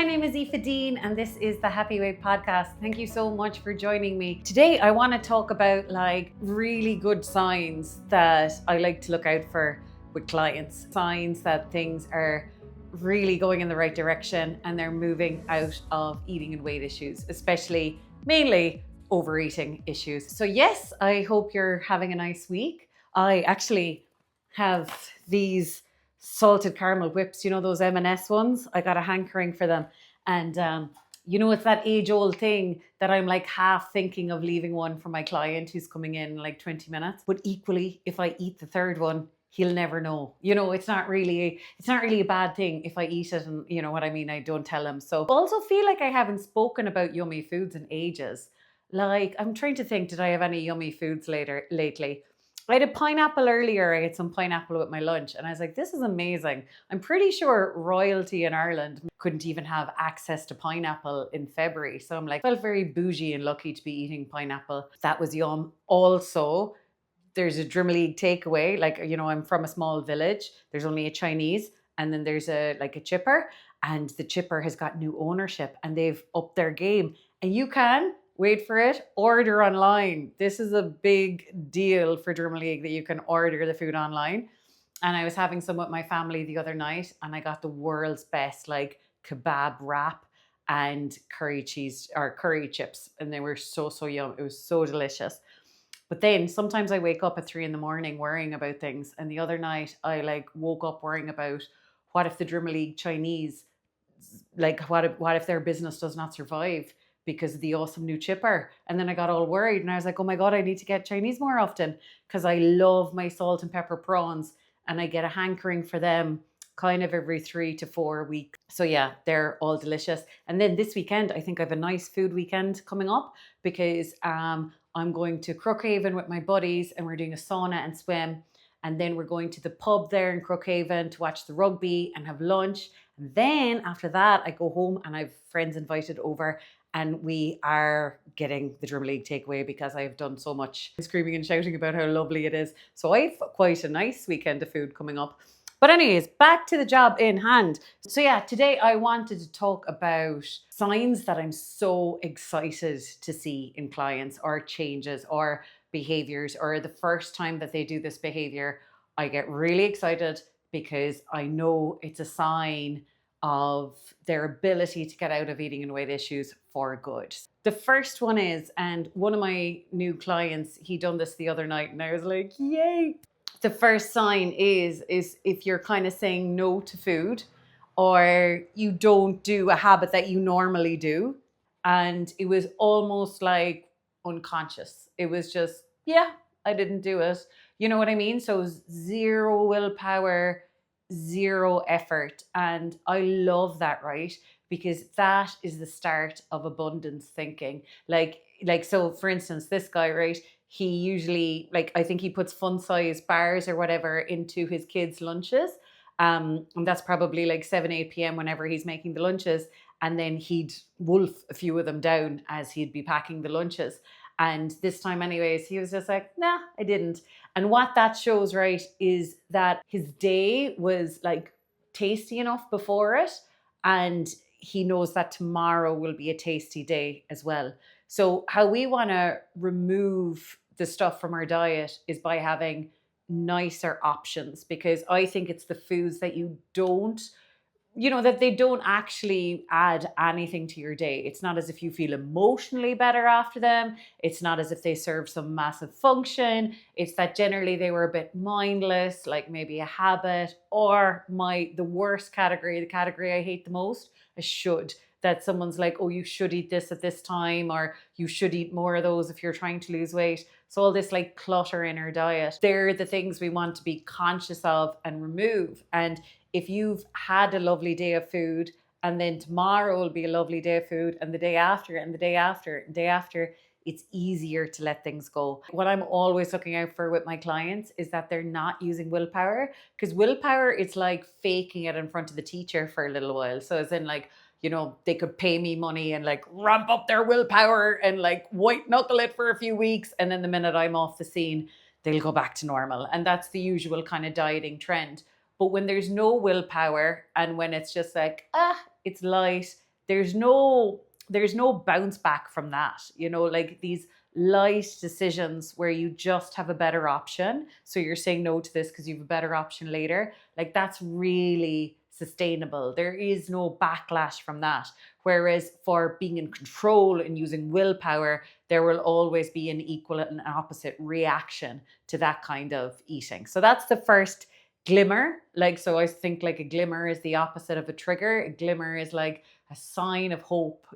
my name is Aoife Dean and this is the Happy Weight Podcast. Thank you so much for joining me. Today I want to talk about really good signs that I like to look out for with clients. Signs that things are really going in the right direction and they're moving out of eating and weight issues, especially mainly overeating issues. So yes, I hope you're having a nice week. I actually have these salted caramel whips, you know, those M&S ones. I got a hankering for them. And, it's that age old thing that I'm like half thinking of leaving one for my client who's coming in like 20 minutes. But equally, if I eat the third one, he'll never know. You know, it's not really a bad thing if I eat it and, you know what I mean, I don't tell him. So I also feel like I haven't spoken about yummy foods in ages. Like, I'm trying to think, did I have any yummy foods lately? I had a pineapple earlier. I had some pineapple with my lunch and I was like, this is amazing. I'm pretty sure royalty in Ireland couldn't even have access to pineapple in February. So I'm like, I felt very bougie and lucky to be eating pineapple. That was yum. Also, there's a Drimoleague takeaway. Like, you know, I'm from a small village. There's only a Chinese and then there's a chipper, and the chipper has got new ownership and they've upped their game. And you can, wait for it, order online. This is a big deal for Drimoleague that you can order the food online. And I was having some with my family the other night and I got the world's best kebab wrap and curry chips. And they were so yum. It was so delicious. But then sometimes I wake up at 3 a.m. worrying about things. And the other night I woke up worrying about what if the Drimoleague Chinese, what if their business does not survive because of the awesome new chipper. And then I got all worried and I was like, oh my God, I need to get Chinese more often because I love my salt and pepper prawns and I get a hankering for them kind of every 3 to 4 weeks. So yeah, they're all delicious. And then this weekend, I think I have a nice food weekend coming up because I'm going to Crookhaven with my buddies and we're doing a sauna and swim. And then we're going to the pub there in Crookhaven to watch the rugby and have lunch. And then after that, I go home and I have friends invited over and we are getting the Drimoleague takeaway because I've done so much screaming and shouting about how lovely it is. So I've quite a nice weekend of food coming up. But anyways, back to the job in hand. So yeah, today I wanted to talk about signs that I'm so excited to see in clients, or changes or behaviors, or the first time that they do this behavior, I get really excited because I know it's a sign of their ability to get out of eating and weight issues for good. The first one is, and one of my new clients, he done this the other night and I was like, yay. The first sign is if you're kind of saying no to food or you don't do a habit that you normally do. And it was almost like unconscious. It was just, yeah, I didn't do it. You know what I mean? So zero willpower, zero effort. And I love that, right? Because that is the start of abundance thinking. So for instance, this guy, right? He usually, I think he puts fun size bars or whatever into his kids' lunches. And that's probably 7, 8 p.m. whenever he's making the lunches. And then he'd wolf a few of them down as he'd be packing the lunches. And this time anyways, he was just like, nah, I didn't. And what that shows, right, is that his day was tasty enough before it. And he knows that tomorrow will be a tasty day as well. So how we want to remove the stuff from our diet is by having nicer options, because I think it's the foods that you don't, that they don't actually add anything to your day. It's not as if you feel emotionally better after them. It's not as if they serve some massive function. It's that generally they were a bit mindless, like maybe a habit, or the worst category, the category I hate the most, a should. That someone's like, oh, you should eat this at this time, or you should eat more of those if you're trying to lose weight. So all this clutter in our diet, they're the things we want to be conscious of and remove. And if you've had a lovely day of food and then tomorrow will be a lovely day of food and the day after and the day after and the day after, it's easier to let things go. What I'm always looking out for with my clients is that they're not using willpower, because willpower, it's like faking it in front of the teacher for a little while. So as in they could pay me money and ramp up their willpower and white knuckle it for a few weeks. And then the minute I'm off the scene, they'll go back to normal. And that's the usual kind of dieting trend. But when there's no willpower and when it's just it's light, there's no bounce back from that, like these light decisions where you just have a better option. So you're saying no to this because you have a better option later. Like that's really sustainable. There is no backlash from that. Whereas for being in control and using willpower, there will always be an equal and opposite reaction to that kind of eating. So that's the first glimmer. Like, so I think like a glimmer is the opposite of a trigger. A glimmer is like a sign of hope.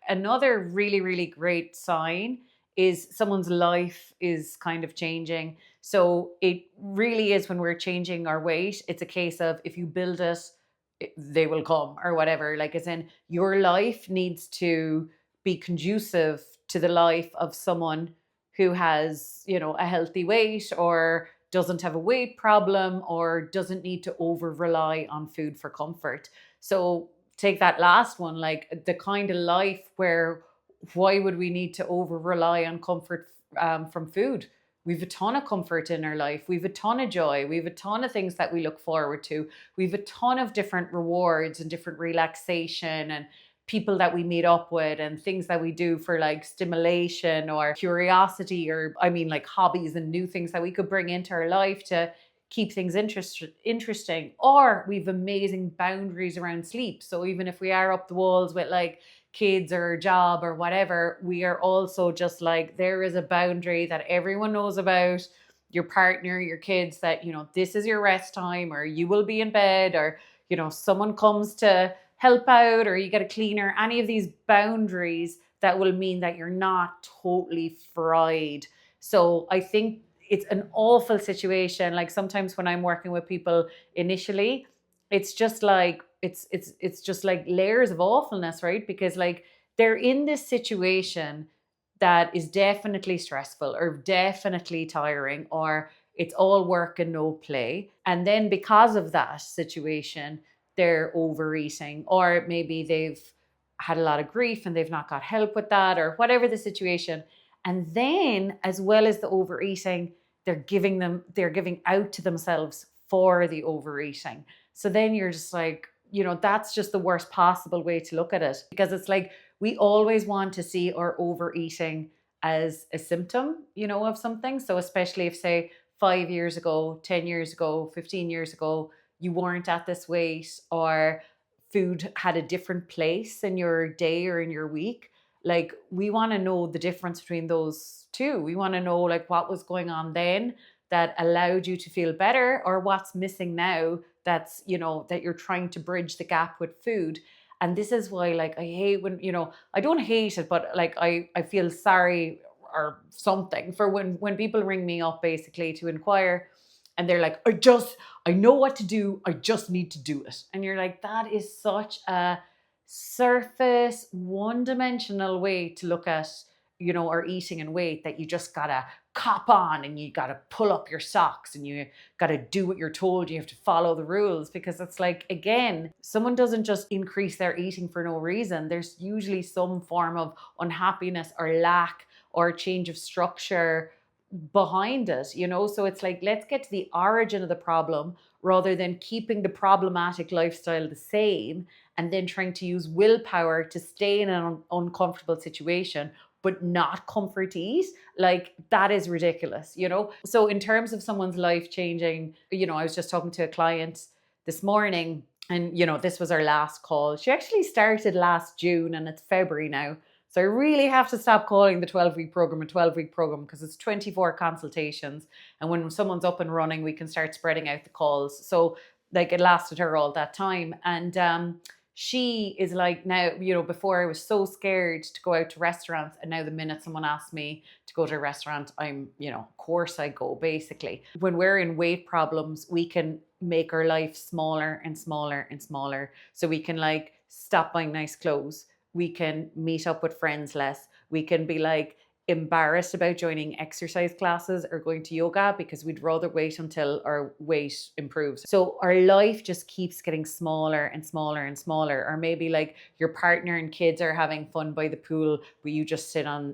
Another really, really great sign is someone's life is kind of changing. So it really is when we're changing our weight, it's a case of if you build it, they will come or whatever. Like, as in, your life needs to be conducive to the life of someone who has, a healthy weight or doesn't have a weight problem or doesn't need to over rely on food for comfort. So take that last one, like the kind of life where why would we need to over rely on comfort from food? We've a ton of comfort in our life. We've a ton of joy. We've a ton of things that we look forward to. We've a ton of different rewards and different relaxation and people that we meet up with and things that we do for like stimulation or curiosity, or like hobbies and new things that we could bring into our life to keep things interesting. Or we've amazing boundaries around sleep. So even if we are up the walls with like kids or job or whatever, we are also just like, there is a boundary that everyone knows about, your partner, your kids, that this is your rest time, or you will be in bed, or someone comes to help out, or you get a cleaner. Any of these boundaries that will mean that you're not totally fried. So I think it's an awful situation. Like sometimes when I'm working with people initially, it's just like it's just like layers of awfulness, right? Because like they're in this situation that is definitely stressful or definitely tiring, or it's all work and no play. And then because of that situation, they're overeating, or maybe they've had a lot of grief and they've not got help with that, or whatever the situation. And then, as well as the overeating, they're giving out to themselves for the overeating. So then you're just like, that's just the worst possible way to look at it, because it's like we always want to see our overeating as a symptom, of something. So especially if, say, 5 years ago, 10 years ago, 15 years ago, you weren't at this weight, or food had a different place in your day or in your week. Like, we want to know the difference between those two. We want to know like what was going on then that allowed you to feel better, or what's missing now that's, that you're trying to bridge the gap with food. And this is why, like, I hate when, I don't hate it, but like I feel sorry or something for when people ring me up basically to inquire, and they're like, I know what to do, I just need to do it. And you're like, that is such a surface, one-dimensional way to look at, our eating and weight, that you just gotta cop on and you gotta pull up your socks and you gotta do what you're told. You have to follow the rules, because it's like, again, someone doesn't just increase their eating for no reason. There's usually some form of unhappiness or lack or change of structure behind it, so it's like, let's get to the origin of the problem rather than keeping the problematic lifestyle the same and then trying to use willpower to stay in an uncomfortable situation but not comfort eat. Like, that is ridiculous, So in terms of someone's life changing, I was just talking to a client this morning, and this was our last call. She actually started last June and it's February now. So I really have to stop calling the 12-week program a 12-week program, because it's 24 consultations. And when someone's up and running, we can start spreading out the calls. So like, it lasted her all that time. And she is like, now, before I was so scared to go out to restaurants. And now the minute someone asks me to go to a restaurant, I'm, of course I go, basically. When we're in weight problems, we can make our life smaller and smaller and smaller. So we can like stop buying nice clothes. We can meet up with friends less. We can be like embarrassed about joining exercise classes or going to yoga, because we'd rather wait until our weight improves. So our life just keeps getting smaller and smaller and smaller. Or maybe like your partner and kids are having fun by the pool, but you just sit on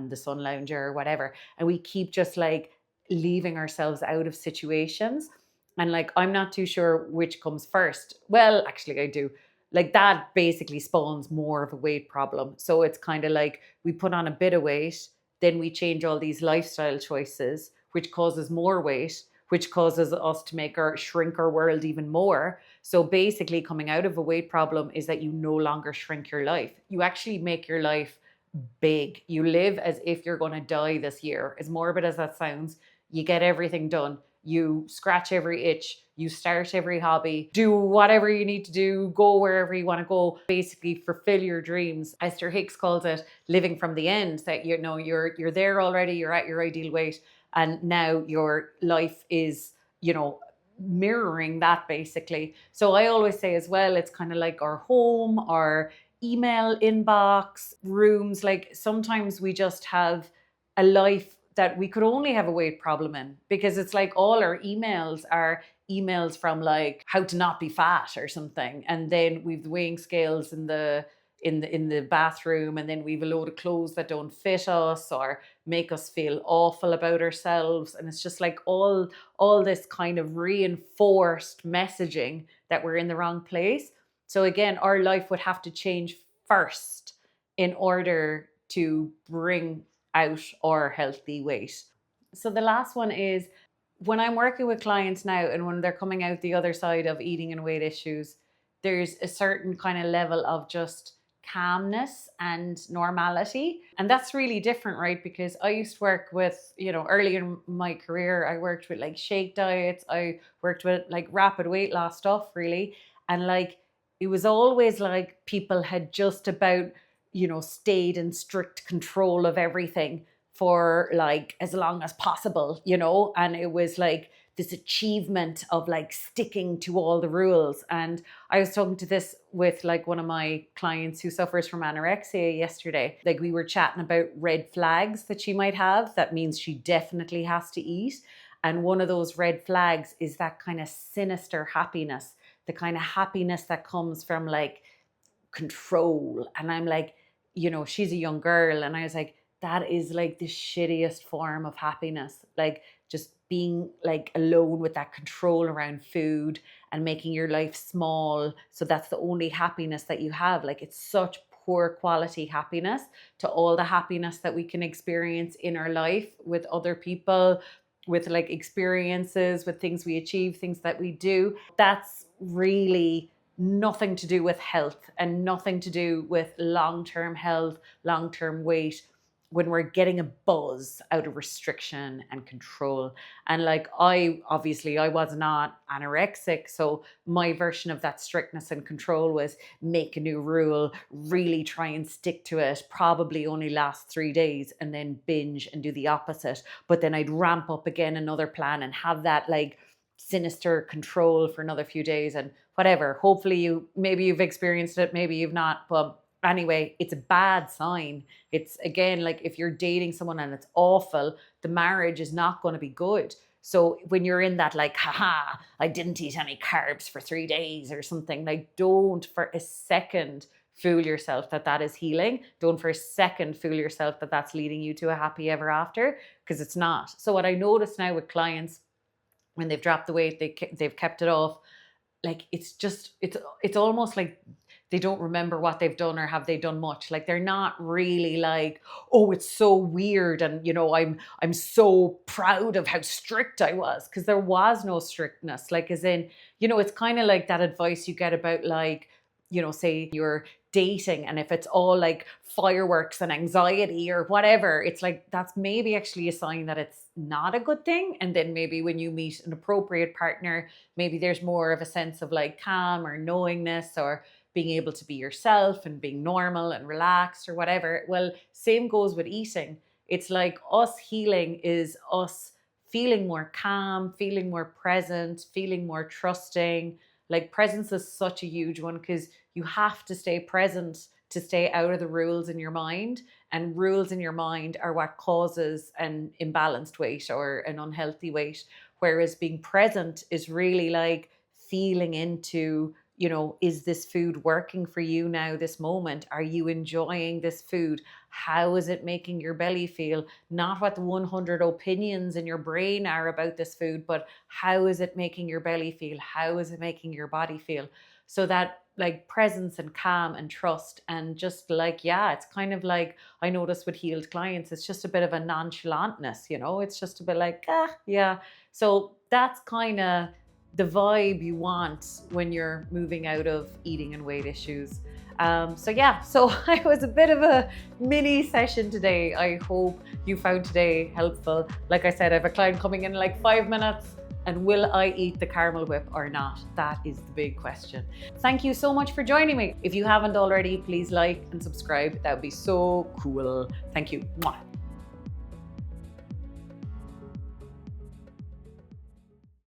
the sun lounger or whatever. And we keep just like leaving ourselves out of situations. And like, I'm not too sure which comes first. Well, actually I do. like that basically spawns more of a weight problem. So it's kind of like we put on a bit of weight, then we change all these lifestyle choices, which causes more weight, which causes us to shrink our world even more. So basically, coming out of a weight problem is that you no longer shrink your life. You actually make your life big. You live as if you're going to die this year. As morbid as that sounds, you get everything done. You scratch every itch, you start every hobby, do whatever you need to do, go wherever you want to go, basically fulfill your dreams. Esther Hicks calls it living from the end, that you're there already, you're at your ideal weight, and now your life is, mirroring that basically. So I always say as well, it's kind of like our home, our email inbox, rooms. Like sometimes we just have a life that we could only have a weight problem in, because it's like all our emails are emails from like how to not be fat or something, and then we've the weighing scales in the bathroom, and then we've a load of clothes that don't fit us or make us feel awful about ourselves, and it's just like all this kind of reinforced messaging that we're in the wrong place. So again, our life would have to change first in order to bring out our healthy weight. So the last one is, when I'm working with clients now and when they're coming out the other side of eating and weight issues, there's a certain kind of level of just calmness and normality. And that's really different, right? Because I used to work with, early in my career, I worked with like shake diets, I worked with like rapid weight loss stuff, really. And like, it was always like people had just about, stayed in strict control of everything for like as long as possible, and it was like this achievement of like sticking to all the rules. And I was talking to this with like one of my clients who suffers from anorexia yesterday. Like we were chatting about red flags that she might have. That means she definitely has to eat. And one of those red flags is that kind of sinister happiness, the kind of happiness that comes from like control. And I'm like, she's a young girl. And I was like, that is like the shittiest form of happiness. Like just being like alone with that control around food and making your life small. So that's the only happiness that you have. Like it's such poor quality happiness to all the happiness that we can experience in our life with other people, with like experiences, with things we achieve, things that we do. That's really nothing to do with health and nothing to do with long-term health, long-term weight, when we're getting a buzz out of restriction and control. And like I was not anorexic, so my version of that strictness and control was make a new rule, really try and stick to it, probably only last 3 days, and then binge and do the opposite. But then I'd ramp up again another plan and have that like sinister control for another few days and whatever. Hopefully maybe you've experienced it, maybe you've not, but anyway, it's a bad sign. It's again, like if you're dating someone and it's awful, the marriage is not going to be good. So when you're in that like, haha, I didn't eat any carbs for 3 days or something, like don't for a second fool yourself that that is healing. Don't for a second fool yourself that that's leading you to a happy ever after, because it's not. So what I notice now with clients, when they've dropped the weight, they've kept it off, like it's almost like they don't remember what they've done or have they done much. Like they're not really like, oh, it's so weird and I'm so proud of how strict I was, because there was no strictness. Like as in, it's kind of like that advice you get about like, say you're dating, and if it's all like fireworks and anxiety or whatever, it's like that's maybe actually a sign that it's not a good thing. And then maybe when you meet an appropriate partner, maybe there's more of a sense of like calm or knowingness or being able to be yourself and being normal and relaxed or whatever. Well, same goes with eating. It's like us healing is us feeling more calm, feeling more present, feeling more trusting. Like presence is such a huge one, because you have to stay present to stay out of the rules in your mind. And rules in your mind are what causes an imbalanced weight or an unhealthy weight. Whereas being present is really like feeling into, is this food working for you now, this moment? Are you enjoying this food? How is it making your belly feel? Not what the 100 opinions in your brain are about this food, but how is it making your belly feel? How is it making your body feel? So that like presence and calm and trust, and just like, yeah, it's kind of like, I notice with healed clients, it's just a bit of a nonchalantness, you know, it's just a bit like, yeah. So that's kind of the vibe you want when you're moving out of eating and weight issues. So I was a bit of a mini session today. I hope you found today helpful. Like I said, I have a client coming in like 5 minutes, and will I eat the caramel whip or not? That is the big question. Thank you so much for joining me. If you haven't already, please like and subscribe. That would be so cool. Thank you. Mwah.